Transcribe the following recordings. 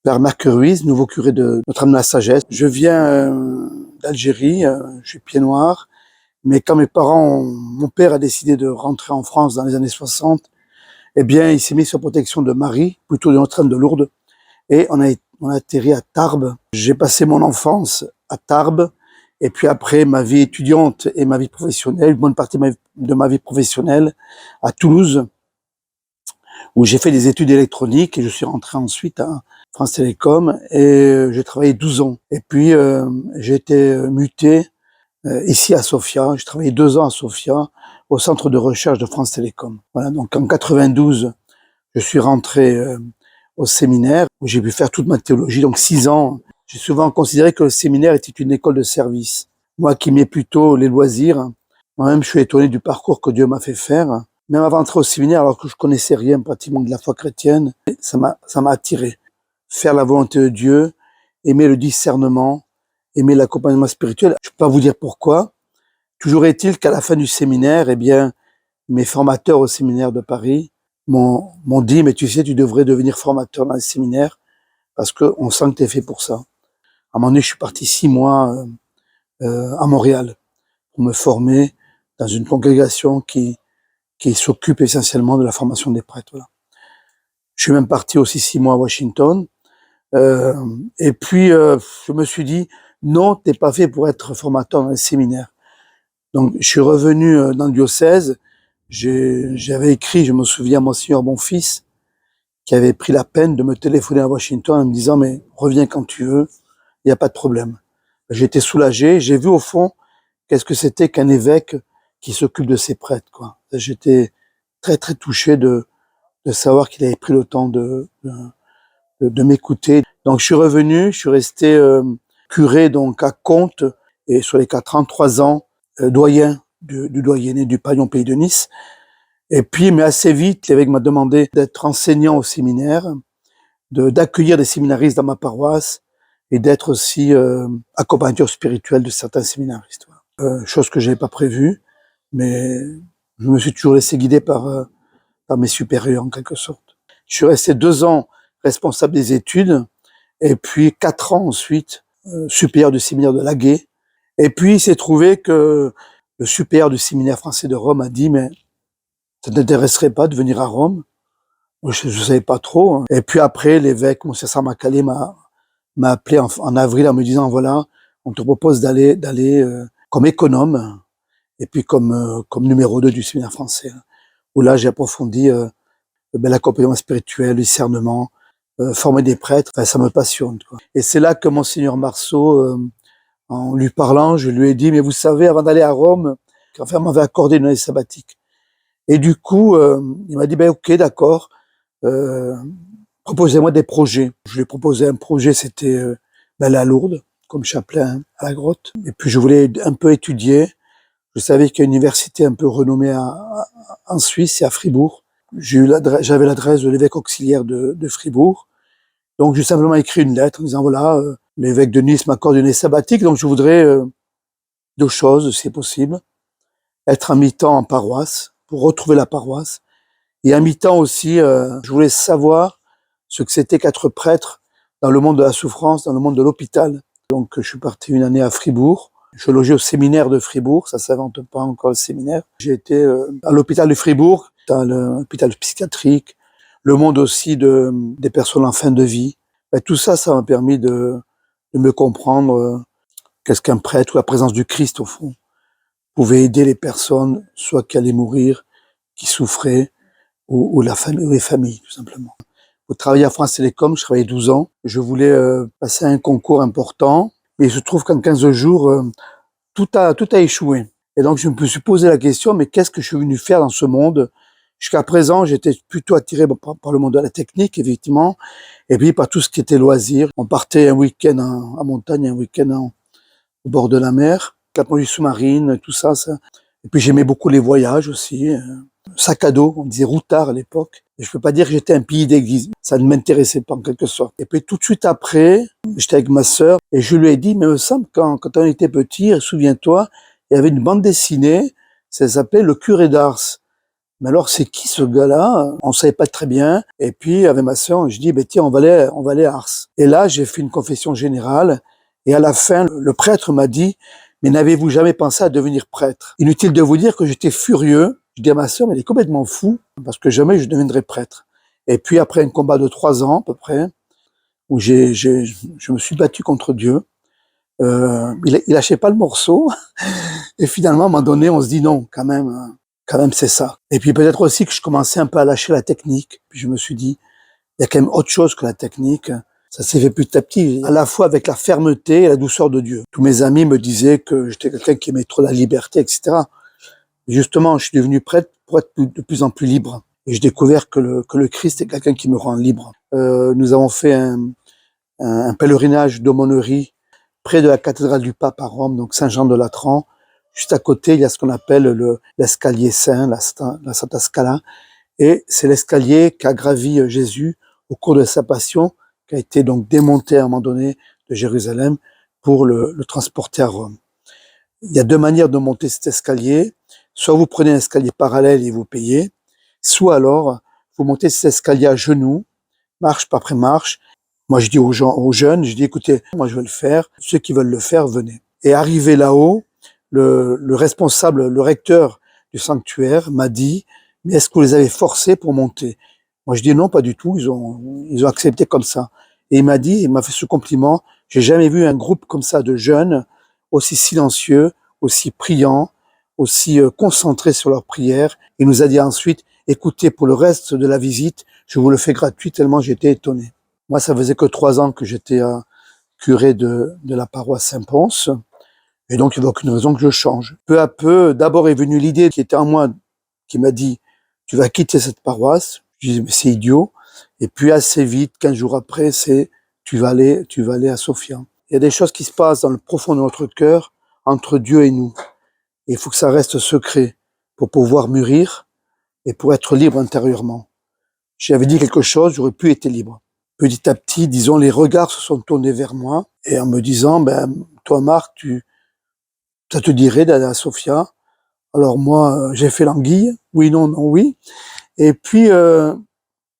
Père Marc Ruiz, nouveau curé de Notre-Dame de la Sagesse. Je viens d'Algérie, je suis pied noir, mais quand mon père a décidé de rentrer en France dans les années 60, eh bien, il s'est mis sur protection de Marie, plutôt de Notre-Dame de Lourdes, et on a atterri à Tarbes. J'ai passé mon enfance à Tarbes, et puis après ma vie étudiante et ma vie professionnelle, une bonne partie de ma vie professionnelle à Toulouse, où j'ai fait des études électroniques et je suis rentré ensuite à France Télécom et j'ai travaillé 12 ans. Et puis j'ai été muté ici à Sofia. J'ai travaillé 2 ans à Sofia au centre de recherche de France Télécom. Voilà, donc en 92, je suis rentré au séminaire où j'ai pu faire toute ma théologie, donc 6 ans. J'ai souvent considéré que le séminaire était une école de service. Moi qui aimais plutôt les loisirs, moi-même je suis étonné du parcours que Dieu m'a fait faire. Même avant d'entrer au séminaire, alors que je connaissais rien pratiquement de la foi chrétienne, ça m'a attiré. Faire la volonté de Dieu, aimer le discernement, aimer l'accompagnement spirituel. Je peux pas vous dire pourquoi. Toujours est-il qu'à la fin du séminaire, eh bien, mes formateurs au séminaire de Paris m'ont dit, mais tu sais, tu devrais devenir formateur dans le séminaire parce que on sent que tu es fait pour ça. À un moment donné, je suis parti 6 mois à Montréal pour me former dans une congrégation qui s'occupe essentiellement de la formation des prêtres. Voilà. Je suis même parti aussi 6 mois à Washington. Et puis, je me suis dit, non, t'es pas fait pour être formateur dans les séminaires. Donc, je suis revenu dans le diocèse. J'avais écrit, je me souviens, à Monseigneur Bonfils, qui avait pris la peine de me téléphoner à Washington en me disant, mais reviens quand tu veux, il n'y a pas de problème. J'étais soulagé. J'ai vu au fond qu'est-ce que c'était qu'un évêque qui s'occupe de ses prêtres, quoi. J'étais très, très touché de savoir qu'il avait pris le temps de m'écouter. Donc je suis revenu, je suis resté curé donc à Comte et sur les 4 ans, 3 ans, doyen du doyenné du Paillon Pays de Nice. Et puis, mais assez vite, l'évêque m'a demandé d'être enseignant au séminaire, d'accueillir des séminaristes dans ma paroisse et d'être aussi accompagnateur spirituel de certains séminaristes. Chose que j'avais pas prévue, mais je me suis toujours laissé guider par mes supérieurs en quelque sorte. Je suis resté 2 ans responsable des études, et puis 4 ans ensuite, supérieur du séminaire de Laguet. Et puis il s'est trouvé que le supérieur du séminaire français de Rome a dit, mais ça t'intéresserait pas de venir à Rome? Moi, je savais pas trop. Hein. Et puis après, l'évêque, Monseigneur Sarmakale, m'a appelé en avril en me disant, voilà, on te propose d'aller comme économe, et puis comme numéro 2 du séminaire français. Où là, j'ai approfondi l'accompagnement spirituel, le discernement, former des prêtres, ça me passionne. Quoi. Et c'est là que Monseigneur Marceau, en lui parlant, je lui ai dit, mais vous savez, avant d'aller à Rome, qu'enfin m'avait accordé une année sabbatique. Et du coup, il m'a dit, ok, d'accord, proposez-moi des projets. Je lui ai proposé un projet, c'était aller à Lourdes, comme chapelain à la grotte. Et puis je voulais un peu étudier. Je savais qu'il y a une université un peu renommée en Suisse, c'est à Fribourg. J'avais l'adresse de l'évêque auxiliaire de Fribourg. Donc, j'ai simplement écrit une lettre en disant, voilà, l'évêque de Nice m'accorde une année sabbatique, donc je voudrais 2 choses, si c'est possible. Être à mi-temps en paroisse, pour retrouver la paroisse. Et à mi-temps aussi, je voulais savoir ce que c'était qu'être prêtre dans le monde de la souffrance, dans le monde de l'hôpital. Donc, je suis parti une année à Fribourg. Je logeais au séminaire de Fribourg, ça s'invente pas encore le séminaire. J'ai été à l'hôpital de Fribourg, dans l'hôpital psychiatrique, le monde aussi des personnes en fin de vie. Et tout ça, ça m'a permis de me comprendre qu'est-ce qu'un prêtre ou la présence du Christ au fond pouvait aider les personnes, soit qui allaient mourir, qui souffraient, ou les familles, tout simplement. Pour travailler à France Télécom, je travaillais 12 ans. Je voulais passer un concours important, mais il se trouve qu'en 15 jours, tout a échoué. Et donc, je me suis posé la question, mais qu'est-ce que je suis venu faire dans ce monde? Jusqu'à présent, j'étais plutôt attiré par le monde de la technique, effectivement, et puis par tout ce qui était loisirs. On partait un week-end en montagne, un week-end au bord de la mer, capotée sous-marine, tout ça. Et puis j'aimais beaucoup les voyages aussi. Sac à dos, on disait routard à l'époque. Et je peux pas dire que j'étais un pilier d'église. Ça ne m'intéressait pas en quelque sorte. Et puis tout de suite après, j'étais avec ma sœur et je lui ai dit, mais il me semble quand on était petit, souviens-toi, il y avait une bande dessinée, ça s'appelait Le Curé d'Ars. mais alors c'est qui ce gars-là? On savait pas très bien. Et puis avec ma sœur, je dis, tiens, on va aller à Ars. Et là, j'ai fait une confession générale. Et à la fin, le prêtre m'a dit, mais n'avez-vous jamais pensé à devenir prêtre? Inutile de vous dire que j'étais furieux. Je dis à ma sœur, mais elle est complètement fou, parce que jamais je deviendrai prêtre. Et puis après un combat de 3 ans à peu près, où je me suis battu contre Dieu, il lâchait pas le morceau. Et finalement, à un moment donné, on se dit non, quand même c'est ça. Et puis peut-être aussi que je commençais un peu à lâcher la technique. Puis je me suis dit, il y a quand même autre chose que la technique. Ça s'est fait petit à petit, à la fois avec la fermeté et la douceur de Dieu. Tous mes amis me disaient que j'étais quelqu'un qui aimait trop la liberté, etc. Justement, je suis devenu prêtre pour être de plus en plus libre. Et j'ai découvert que le Christ est quelqu'un qui me rend libre. Nous avons fait un pèlerinage d'aumônerie près de la cathédrale du Pape à Rome, donc Saint-Jean-de-Latran. Juste à côté, il y a ce qu'on appelle l'escalier saint, la Santa Scala. Et c'est l'escalier qu'a gravi Jésus au cours de sa passion, qui a été donc démonté à un moment donné de Jérusalem pour le transporter à Rome. Il y a 2 manières de monter cet escalier. Soit vous prenez un escalier parallèle et vous payez, soit alors vous montez cet escalier à genoux, marche après marche. Moi, je dis aux jeunes, je dis, écoutez, moi je vais le faire, ceux qui veulent le faire, venez. Et arrivé là-haut, le responsable, le recteur du sanctuaire m'a dit, mais est-ce que vous les avez forcés pour monter? Moi, je dis non, pas du tout, ils ont accepté comme ça. Et il m'a fait ce compliment, j'ai jamais vu un groupe comme ça de jeunes, aussi silencieux, aussi priants, aussi concentrés sur leur prière. Il nous a dit ensuite, écoutez, pour le reste de la visite, je vous le fais gratuit, tellement j'étais étonné. Moi, ça faisait que 3 ans que j'étais curé de la paroisse Saint-Pons. Et donc, il n'y avait aucune raison que je change. Peu à peu, d'abord est venue l'idée qui était en moi, qui m'a dit, tu vas quitter cette paroisse. Je disais, mais c'est idiot. Et puis, assez vite, 15 jours après, c'est, tu vas aller à Sofia. Il y a des choses qui se passent dans le profond de notre cœur, entre Dieu et nous. Et il faut que ça reste secret pour pouvoir mûrir et pour être libre intérieurement. J'avais dit quelque chose, j'aurais pu être libre. Petit à petit, disons, les regards se sont tournés vers moi et en me disant, toi, Marc, ça te dirait d'aller à Sofia? Alors moi, j'ai fait l'anguille, oui, non, non, oui. Et puis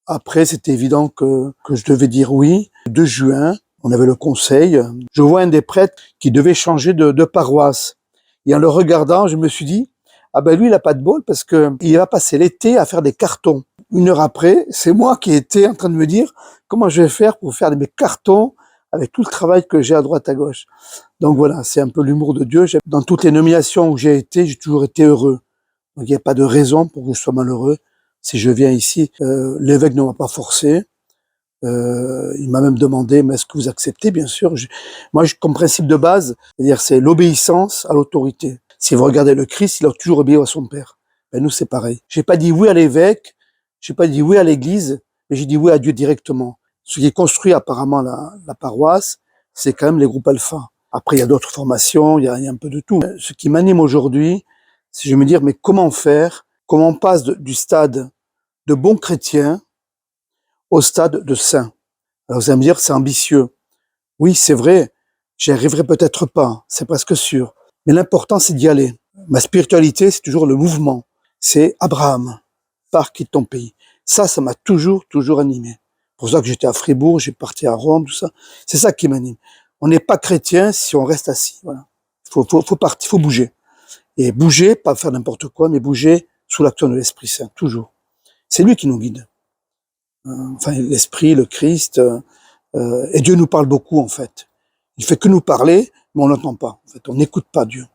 après, c'était évident que je devais dire oui. Le 2 juin, on avait le conseil. Je vois un des prêtres qui devait changer de paroisse. Et en le regardant, je me suis dit, ah ben lui, il a pas de bol parce que il va passer l'été à faire des cartons. 1 heure après, c'est moi qui étais en train de me dire comment je vais faire pour faire mes cartons avec tout le travail que j'ai à droite à gauche. Donc voilà, c'est un peu l'humour de Dieu. Dans toutes les nominations où j'ai été, j'ai toujours été heureux. Donc il n'y a pas de raison pour que je sois malheureux si je viens ici. L'évêque ne m'a pas forcé. Il m'a même demandé, mais est-ce que vous acceptez? Bien sûr. Moi, comme principe de base, c'est-à-dire c'est l'obéissance à l'autorité. Si vous regardez le Christ, il a toujours obéi à son Père. Ben nous, c'est pareil. J'ai pas dit oui à l'évêque, j'ai pas dit oui à l'Église, mais j'ai dit oui à Dieu directement. Ce qui construit apparemment la paroisse, c'est quand même les groupes alpha. Après, il y a d'autres formations, il y a un peu de tout. Ce qui m'anime aujourd'hui, c'est de me dire, mais comment faire? Comment on passe du stade de bon chrétien au stade de saint? Alors vous allez me dire, c'est ambitieux. Oui, c'est vrai, j'y arriverai peut-être pas, c'est presque sûr. Mais l'important, c'est d'y aller. Ma spiritualité, c'est toujours le mouvement. C'est Abraham, pars, quitte ton pays. Ça m'a toujours animé. C'est pour ça que j'étais à Fribourg, j'ai parti à Rome, tout ça. C'est ça qui m'anime. On n'est pas chrétien si on reste assis. Voilà. Faut partir, faut bouger. Et bouger, pas faire n'importe quoi, mais bouger sous l'action de l'Esprit Saint, toujours. C'est lui qui nous guide. Enfin, l'Esprit, le Christ, et Dieu nous parle beaucoup, en fait. Il fait que nous parler, mais on n'entend pas. En fait, on n'écoute pas Dieu.